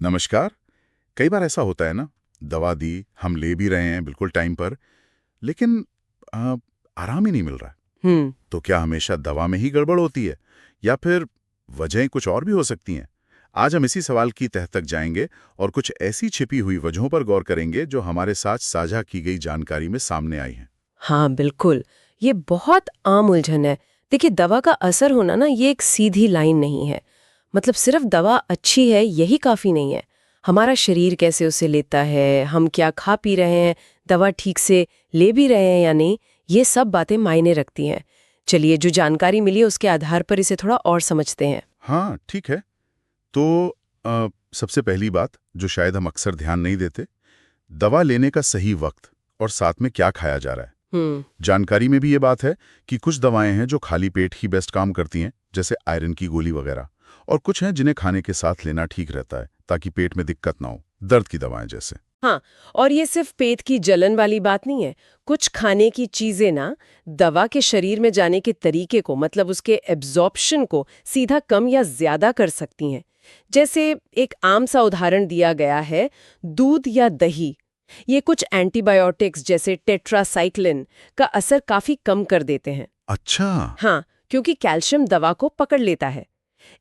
नमस्कार। कई बार ऐसा होता है ना, दवा दी, हम ले भी रहे हैं बिल्कुल टाइम पर, लेकिन आ, आराम ही नहीं मिल रहा है। हम्म। तो क्या हमेशा दवा में ही गड़बड़ होती है या फिर वजहें कुछ और भी हो सकती हैं? आज हम इसी सवाल की तह तक जाएंगे और कुछ ऐसी छिपी हुई वजहों पर गौर करेंगे जो हमारे साथ साझा की गई जानकारी में सामने आई हैं। हाँ, बिल्कुल। ये बहुत आम उलझन है। देखिए, दवा का असर होना ना, ये एक सीधी लाइन नहीं है। मतलब सिर्फ दवा अच्छी है यही काफी नहीं है। हमारा शरीर कैसे उसे लेता है, हम क्या खा पी रहे हैं, दवा ठीक से ले भी रहे हैं या नहीं, ये सब बातें मायने रखती हैं। चलिए, जो जानकारी मिली है उसके आधार पर इसे थोड़ा और समझते हैं। हाँ, ठीक है। तो सबसे पहली बात जो शायद हम अक्सर ध्यान नहीं देते, दवा लेने का सही वक्त और साथ में क्या खाया जा रहा है। जानकारी में भी ये बात है कि कुछ दवाएं हैं जो खाली पेट ही बेस्ट काम करती हैं, जैसे आयरन की गोली वगैरह, और कुछ हैं जिन्हें खाने के साथ लेना ठीक रहता है ताकि पेट में दिक्कत ना हो, दर्द की दवाएं जैसे। हाँ, और ये सिर्फ पेट की जलन वाली बात नहीं है। कुछ खाने की चीजें ना दवा के शरीर में जाने के तरीके को, मतलब उसके एब्जॉर्प्शन को सीधा कम या ज्यादा कर सकती हैं। जैसे एक आम सा उदाहरण दिया गया है, दूध या दही। ये कुछ एंटीबायोटिक्स जैसे टेट्रासाइक्लिन का असर काफी कम कर देते हैं। अच्छा। हाँ, क्योंकि कैल्शियम दवा को पकड़ लेता है।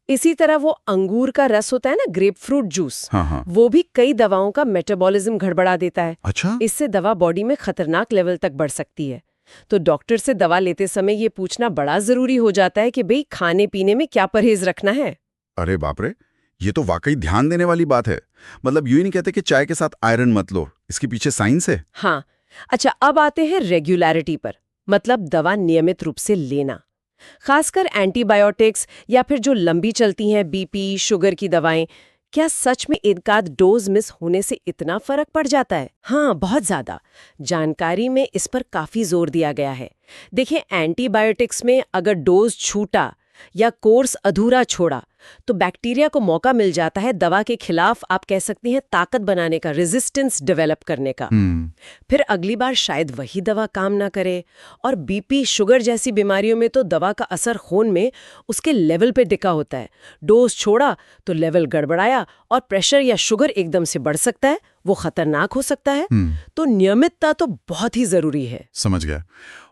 इसी तरह वो अंगूर का रस होता है ना, ग्रेप फ्रूट जूस, हाँ हाँ। वो भी कई दवाओं का मेटाबॉलिज्म गड़बड़ा देता है। अच्छा। इससे दवा बॉडी में खतरनाक लेवल तक बढ़ सकती है। तो डॉक्टर से दवा लेते समय ये पूछना बड़ा जरूरी हो जाता है कि भाई खाने पीने में क्या परहेज रखना है। अरे बाप रे, ये तो वाकई ध्यान देने वाली बात है। मतलब यूं ही नहीं कहते कि चाय के साथ आयरन मत लो, इसके पीछे साइंस है। हाँ। अच्छा, अब आते हैं रेगुलैरिटी पर, मतलब दवा नियमित रूप से लेना। खासकर एंटीबायोटिक्स या फिर जो लंबी चलती हैं बीपी, शुगर की दवाएं, क्या सच में एक आध डोज मिस होने से इतना फर्क पड़ जाता है? हाँ, बहुत ज्यादा। जानकारी में इस पर काफी जोर दिया गया है। देखिए, एंटीबायोटिक्स में अगर डोज छूटा या कोर्स अधूरा छोड़ा तो बैक्टीरिया को मौका मिल जाता है दवा के खिलाफ, आप कह सकती हैं, ताकत बनाने का, रेजिस्टेंस डेवलप करने का। फिर अगली बार शायद वही दवा काम ना करे। और बीपी, शुगर जैसी बीमारियों में तो दवा का असर खून में उसके लेवल पे टिका होता है। डोज छोड़ा तो लेवल गड़बड़ाया और प्रेशर या शुगर एकदम से बढ़ सकता है, वो खतरनाक हो सकता है। तो नियमितता तो बहुत ही जरूरी है। समझ गया।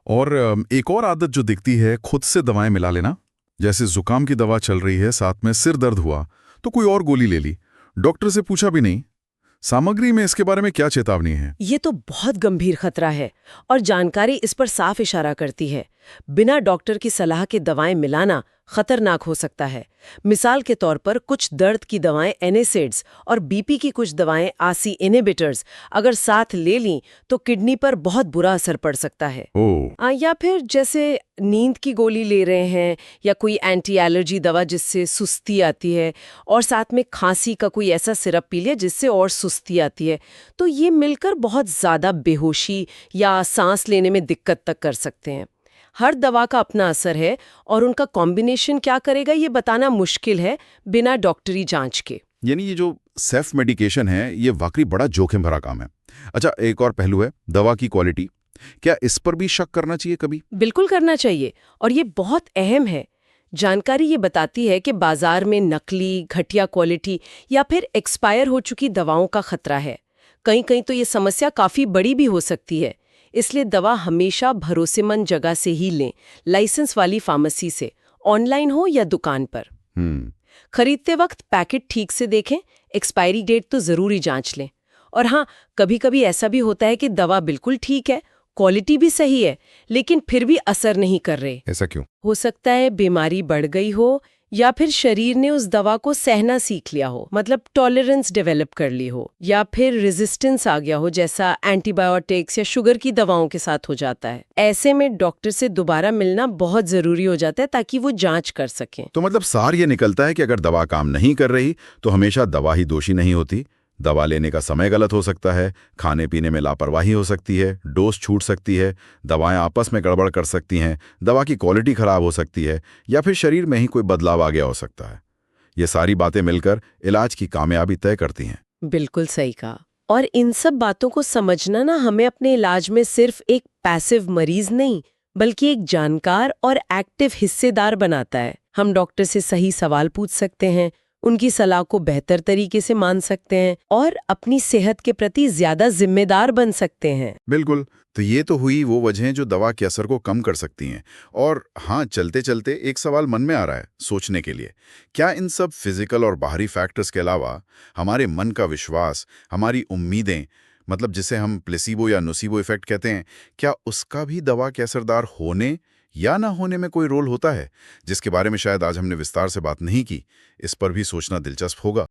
और एक और आदत जो दिखती है, खुद से दवाएं मिला लेना। जैसे जुकाम की दवा चल रही है, साथ में सिर दर्द हुआ तो कोई और गोली ले ली, डॉक्टर से पूछा भी नहीं। सामग्री में इसके बारे में क्या चेतावनी है? ये तो बहुत गंभीर खतरा है और जानकारी इस पर साफ इशारा करती है। बिना डॉक्टर की सलाह के दवाएं मिलाना खतरनाक हो सकता है। मिसाल के तौर पर कुछ दर्द की दवाएं एनेसिड्स और बीपी की कुछ दवाएं आसी इनहिबिटर्स अगर साथ ले लीं तो किडनी पर बहुत बुरा असर पड़ सकता है। या फिर जैसे नींद की गोली ले रहे हैं या कोई एंटी एलर्जी दवा जिससे सुस्ती आती है, और साथ में खांसी का कोई ऐसा सिरप पी लिया जिससे और सुस्ती आती है, तो ये मिलकर बहुत ज्यादा बेहोशी या सांस लेने में दिक्कत तक कर सकते हैं। हर दवा का अपना असर है और उनका कॉम्बिनेशन क्या करेगा ये बताना मुश्किल है बिना डॉक्टरी जांच के। यानी ये जो सेल्फ मेडिकेशन है, ये वाकई बड़ा जोखिम भरा काम है। अच्छा, एक और पहलू है दवा की क्वालिटी। क्या इस पर भी शक करना चाहिए कभी? बिल्कुल करना चाहिए, और ये बहुत अहम है। जानकारी ये बताती है कि बाजार में नकली, घटिया क्वालिटी या फिर एक्सपायर हो चुकी दवाओं का खतरा है। कहीं कहीं तो ये समस्या काफी बड़ी भी हो सकती है। इसलिए दवा हमेशा भरोसेमंद जगह से ही लें, लाइसेंस वाली फार्मेसी से, ऑनलाइन हो या दुकान पर। खरीदते वक्त पैकेट ठीक से देखें, एक्सपायरी डेट तो जरूरी जांच लें। और हाँ, कभी कभी ऐसा भी होता है कि दवा बिल्कुल ठीक है, क्वालिटी भी सही है, लेकिन फिर भी असर नहीं कर रहे। ऐसा क्यों? हो सकता है बीमारी बढ़ गई हो या फिर शरीर ने उस दवा को सहना सीख लिया हो, मतलब टॉलरेंस डेवलप कर ली हो, या फिर रेजिस्टेंस आ गया हो, जैसा एंटीबायोटिक्स या शुगर की दवाओं के साथ हो जाता है। ऐसे में डॉक्टर से दोबारा मिलना बहुत जरूरी हो जाता है ताकि वो जांच कर सकें। तो मतलब सार ये निकलता है कि अगर दवा काम नहीं कर रही तो हमेशा दवा ही दोषी नहीं होती। दवा लेने का समय गलत हो सकता है, खाने पीने में लापरवाही हो सकती है, डोज छूट सकती है, दवाएं आपस में गड़बड़ कर सकती हैं, दवा की क्वालिटी खराब हो सकती है, या फिर शरीर में ही कोई बदलाव आ गया हो सकता है। ये सारी बातें मिलकर इलाज की कामयाबी तय करती हैं। बिल्कुल सही कहा। और इन सब बातों को समझना ना हमें अपने इलाज में सिर्फ एक पैसिव मरीज नहीं, बल्कि एक जानकार और एक्टिव हिस्सेदार बनाता है। हम डॉक्टर से सही सवाल पूछ सकते हैं, उनकी सलाह को बेहतर तरीके से मान सकते हैं और अपनी सेहत के प्रति ज्यादा जिम्मेदार बन सकते हैं। बिल्कुल। तो ये तो हुई वो वजहें जो दवा के असर को कम कर सकती हैं। और हाँ, चलते चलते एक सवाल मन में आ रहा है सोचने के लिए। क्या इन सब फिजिकल और बाहरी फैक्टर्स के अलावा हमारे मन का विश्वास, हमारी उम्मीदें, मतलब जिसे हम प्लेसीबो या नोसीबो इफेक्ट कहते हैं, क्या उसका भी दवा के असरदार होने या ना होने में कोई रोल होता है, जिसके बारे में शायद आज हमने विस्तार से बात नहीं की? इस पर भी सोचना दिलचस्प होगा।